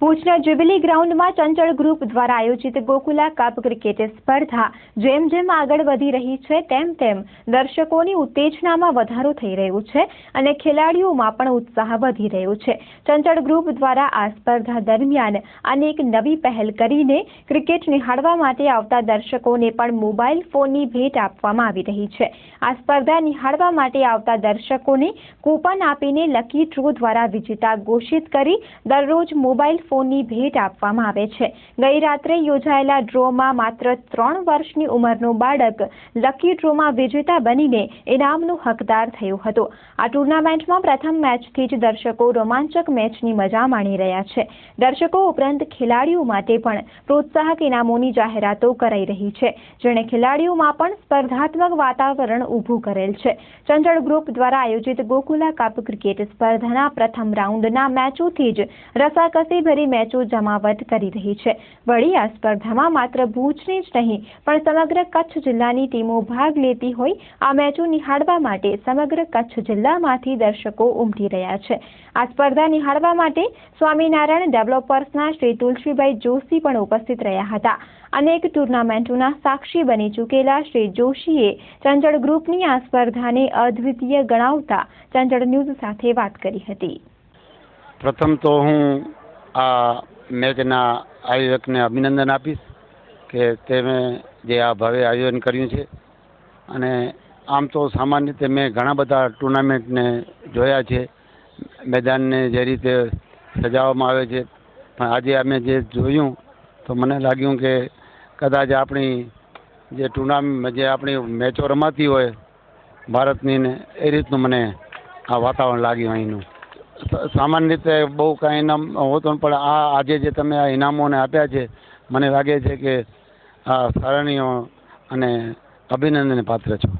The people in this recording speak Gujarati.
ભુજના જ્યુબિલી ગ્રાઉન્ડમાં ચંચળ ગ્રુપ દ્વારા આયોજિત ગોકુલા કપ ક્રિકેટ સ્પર્ધા જેમ જેમ આગળ વધી રહી છે તેમ તેમ દર્શકોની ઉત્તેજનામાં વધારો થઈ રહ્યો છે અને ખેલાડીઓમાં પણ ઉત્સાહ વધી રહ્યો છે। ચંચળ ગ્રુપ દ્વારા આ સ્પર્ધા દરમિયાન અનેક નવી પહેલ કરીને ક્રિકેટ નિહાળવા માટે આવતા દર્શકોને પણ મોબાઈલ ફોનની ભેટ આપવામાં આવી રહી છે। આ સ્પર્ધા નિહાળવા માટે આવતા દર્શકોને કૂપન આપીને લકી ડ્રો દ્વારા વિજેતા ઘોષિત કરી દરરોજ મોબાઈલ ફોનની ભેટ આપવામાં આવે છે। ગઈ રાત્રે યોજાયેલા ડ્રોમાં માત્ર 3 વર્ષની ઉંમરનો બાળક લકી ડ્રોમાં વિજેતા બનીને ઇનામનો હકદાર થયો હતો। આ ટુર્નામેન્ટમાં પ્રથમ મેચથી જ દર્શકો રોમાંચક મેચની મજા માણી રહ્યા છે। દર્શકો ઉપરાંત ખેલાડીઓ માટે પણ પ્રોત્સાહક ઇનામોની જાહેરાતો કરાઈ રહી છે, જેણે ખેલાડીઓમાં પણ સ્પર્ધાત્મક વાતાવરણ ઊભું કરેલ છે। ચંચળ ગ્રુપ દ્વારા આયોજિત ગોકુલા કપ ક્રિકેટ સ્પર્ધાના પ્રથમ રાઉન્ડના મેચોથી જ રસાકસીભરી મેચો જમાવટ કરી રહી છે। વળી આ સ્પર્ધામાં માત્ર ભુજની જ નહીં પણ સમગ્ર કચ્છ જિલ્લાની ટીમો ભાગ લેતી હોય આ મેચો નિહાળવા માટે સમગ્ર કચ્છ જિલ્લામાંથી દર્શકો ઉમટી રહ્યા છે। આ સ્પર્ધા નિહાળવા માટે સ્વામિનારાયણ ડેવલપર્સના શ્રી તુલસીભાઈ જોશી પણ ઉપસ્થિત રહ્યા હતા। અનેક ટુર્નામેન્ટોના સાક્ષી બની ચૂકેલા શ્રી જોશીએ ચંચળ ગ્રુપની આ સ્પર્ધાને અદ્વિતીય ગણાવતા ચંચળ ન્યૂઝ સાથે વાત કરી હતી। પ્રથમ તો હું આ મેચના આયોજકને અભિનંદન આપીશ કે તેમે જે આ ભવ્ય આયોજન કર્યું છે। અને આમ તો સામાન્ય રીતે મેં ઘણા બધા ટુર્નામેન્ટને જોયા છે, મેદાનને જે રીતે સજાવવામાં આવે છે, પણ આજે અમે જે જોયું તો મને લાગ્યું કે કદાચ આપણી જે ટુર્નામેન્ટ જે આપણી મેચો રમાતી હોય ભારતની ને એ રીતનું મને આ વાતાવરણ લાગ્યું અહીંનું। સામાન્ય રીતે બહુ કાંઈ ઇનામ હોતું પણ આજે જે તમે આ ઇનામોને આપ્યા છે મને લાગે છે કે આ સરાહનીય અને અભિનંદનને પાત્ર છો।